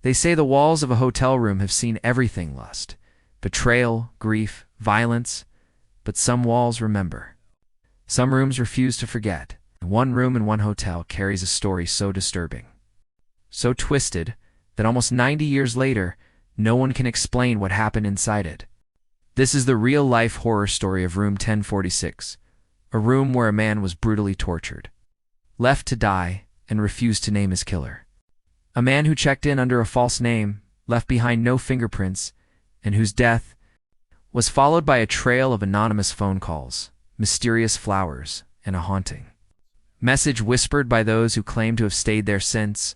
They say the walls of a hotel room have seen everything: lust, betrayal, grief, violence. But some walls remember. Some rooms refuse to forget. One room in one hotel carries a story so disturbing, so twisted, that almost 90 years later, no one can explain what happened inside it. This is the real-life horror story of Room 1046, a room where a man was brutally tortured, left to die, and refused to name his killer. A man who checked in under a false name, left behind no fingerprints, and whose death was followed by a trail of anonymous phone calls, mysterious flowers, and a haunting message whispered by those who claim to have stayed there since.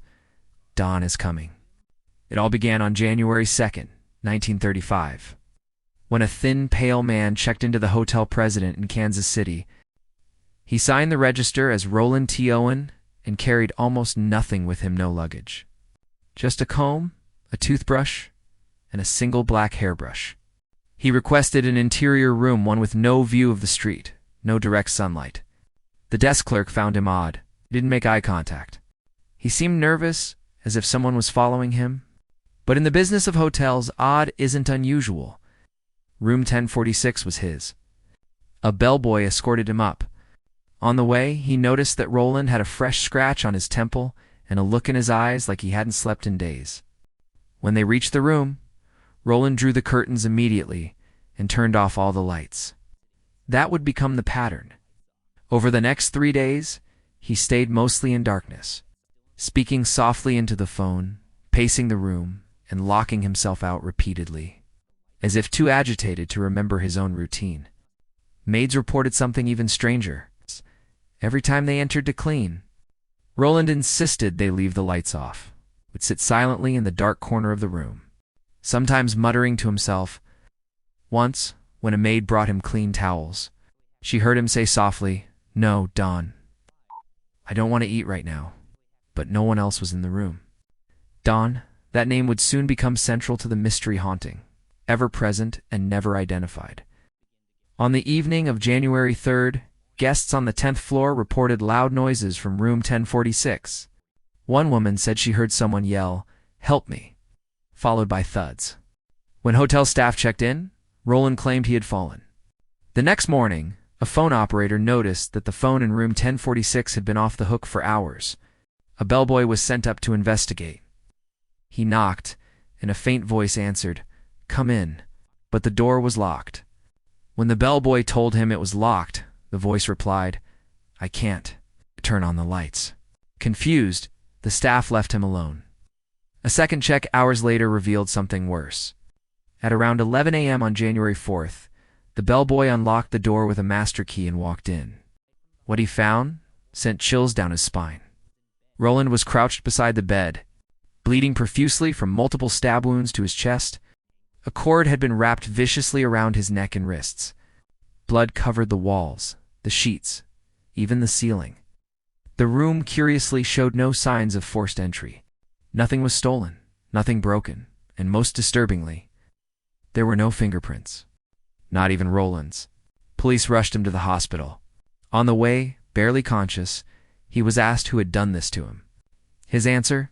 Dawn is coming. It all began on January 2nd, 1935, when a thin, pale man checked into the hotel president in Kansas City. He signed the register as Roland T. Owen and carried almost nothing with him, no luggage. Just a comb, a toothbrush, and a single black hairbrush. He requested an interior room, one with no view of the street, no direct sunlight. The desk clerk found him odd. He didn't make eye contact. He seemed nervous, as if someone was following him. But in the business of hotels, odd isn't unusual. Room 1046 was his. A bellboy escorted him up. On the way, he noticed that Roland had a fresh scratch on his temple and a look in his eyes like he hadn't slept in days. When they reached the room, Roland drew the curtains immediately and turned off all the lights. That would become the pattern. Over the next 3 days, he stayed mostly in darkness, speaking softly into the phone, pacing the room, and locking himself out repeatedly, as if too agitated to remember his own routine. Maids reported something even stranger. Every time they entered to clean, Roland insisted they leave the lights off, would sit silently in the dark corner of the room, sometimes muttering to himself. Once, when a maid brought him clean towels, she heard him say softly, "No, Dawn. I don't want to eat right now." But no one else was in the room. Dawn, that name would soon become central to the mystery haunting, ever present and never identified. On the evening of January 3rd, guests on the 10th floor reported loud noises from room 1046. One woman said she heard someone yell, "Help me," followed by thuds. When hotel staff checked in, Roland claimed he had fallen. The next morning, a phone operator noticed that the phone in room 1046 had been off the hook for hours. A bellboy was sent up to investigate. He knocked, and a faint voice answered, "Come in," but the door was locked. When the bellboy told him it was locked, the voice replied, "I can't turn on the lights." Confused, the staff left him alone. A second check hours later revealed something worse. At around 11 a.m. on January 4th, the bellboy unlocked the door with a master key and walked in. What he found sent chills down his spine. Roland was crouched beside the bed, bleeding profusely from multiple stab wounds to his chest. A cord had been wrapped viciously around his neck and wrists. Blood covered the walls, the sheets, even the ceiling. The room curiously showed no signs of forced entry. Nothing was stolen, nothing broken, and most disturbingly, there were no fingerprints. Not even Roland's. Police rushed him to the hospital. On the way, barely conscious, he was asked who had done this to him. His answer?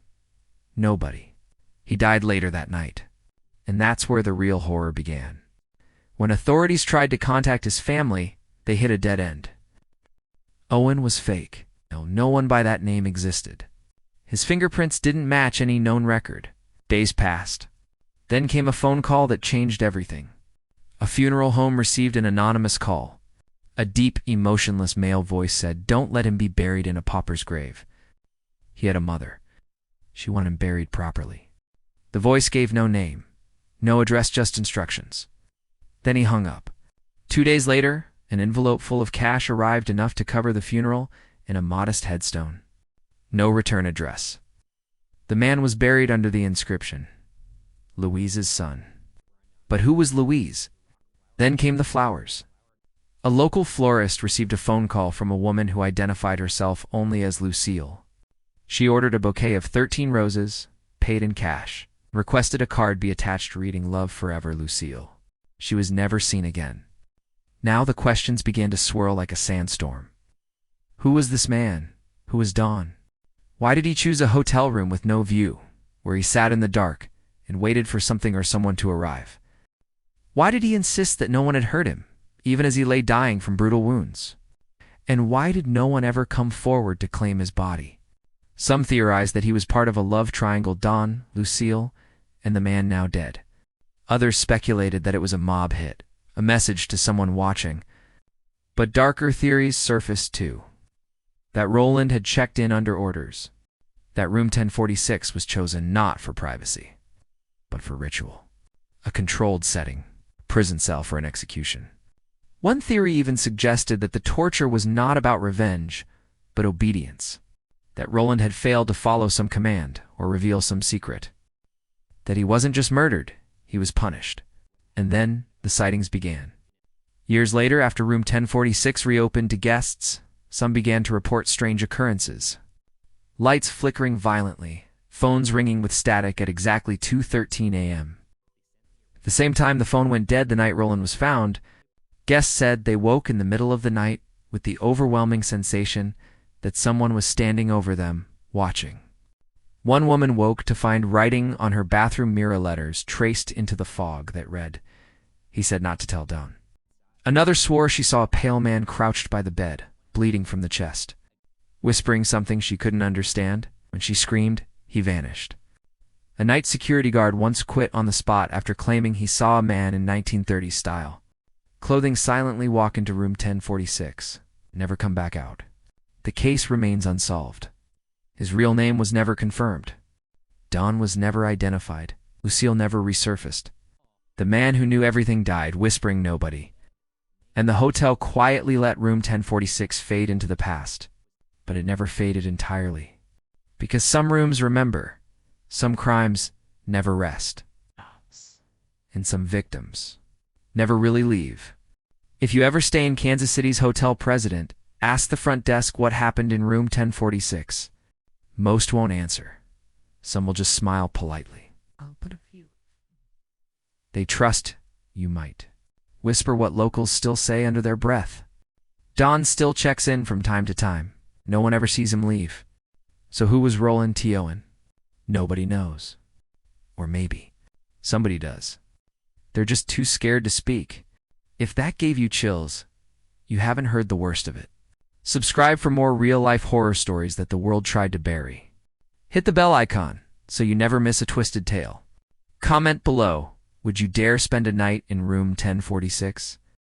Nobody. He died later that night. And that's where the real horror began. When authorities tried to contact his family, they hit a dead end. Owen was fake. No one by that name existed. His fingerprints didn't match any known record. Days passed. Then came a phone call that changed everything. A funeral home received an anonymous call. A deep, emotionless male voice said, "Don't let him be buried in a pauper's grave." He had a mother. She wanted him buried properly. The voice gave no name, no address, just instructions. Then he hung up. 2 days later, an envelope full of cash arrived, enough to cover the funeral and a modest headstone. No return address. The man was buried under the inscription, "Louise's son." But who was Louise? Then came the flowers. A local florist received a phone call from a woman who identified herself only as Lucille. She ordered a bouquet of 13 roses, paid in cash, requested a card be attached reading, "Love forever, Lucille." She was never seen again. Now the questions began to swirl like a sandstorm. Who was this man? Who was Dawn? Why did he choose a hotel room with no view? where he sat in the dark and waited for something or someone to arrive. Why did he insist that no one had hurt him, even as he lay dying from brutal wounds? And why did no one ever come forward to claim his body? Some theorized that he was part of a love triangle: Dawn, Lucille, and the man now dead. Others speculated that it was a mob hit, a message to someone watching. But darker theories surfaced too. That Roland had checked in under orders. That room 1046 was chosen not for privacy, but for ritual. A controlled setting, a prison cell for an execution. One theory even suggested that the torture was not about revenge, but obedience. That Roland had failed to follow some command or reveal some secret. That he wasn't just murdered, he was punished. And then the sightings began. Years later, after room 1046 reopened to guests, some began to report strange occurrences. Lights flickering violently, phones ringing with static at exactly 2:13 a.m. At the same time the phone went dead the night Roland was found, guests said they woke in the middle of the night with the overwhelming sensation that someone was standing over them, watching. One woman woke to find writing on her bathroom mirror, letters traced into the fog that read, "He said not to tell Dawn." Another swore she saw a pale man crouched by the bed, bleeding from the chest. Whispering something she couldn't understand, when she screamed, he vanished. A night security guard once quit on the spot after claiming he saw a man in 1930s style, clothing, silently walk into room 1046, never come back out. The case remains unsolved. His real name was never confirmed. Dawn was never identified. Lucille never resurfaced. The man who knew everything died, whispering nobody. And the hotel quietly let room 1046 fade into the past. But it never faded entirely. Because some rooms remember, some crimes never rest, and some victims never really leave. If you ever stay in Kansas City's Hotel President, ask the front desk what happened in room 1046. Most won't answer. Some will just smile politely. I'll put a few. They trust you might. Whisper what locals still say under their breath. Don still checks in from time to time. No one ever sees him leave. So who was Roland T. Owen? Nobody knows. Or maybe somebody does. They're just too scared to speak. If that gave you chills, you haven't heard the worst of it. Subscribe for more real-life horror stories that the world tried to bury. Hit the bell icon so you never miss a twisted tale. Comment below, would you dare spend a night in room 1046?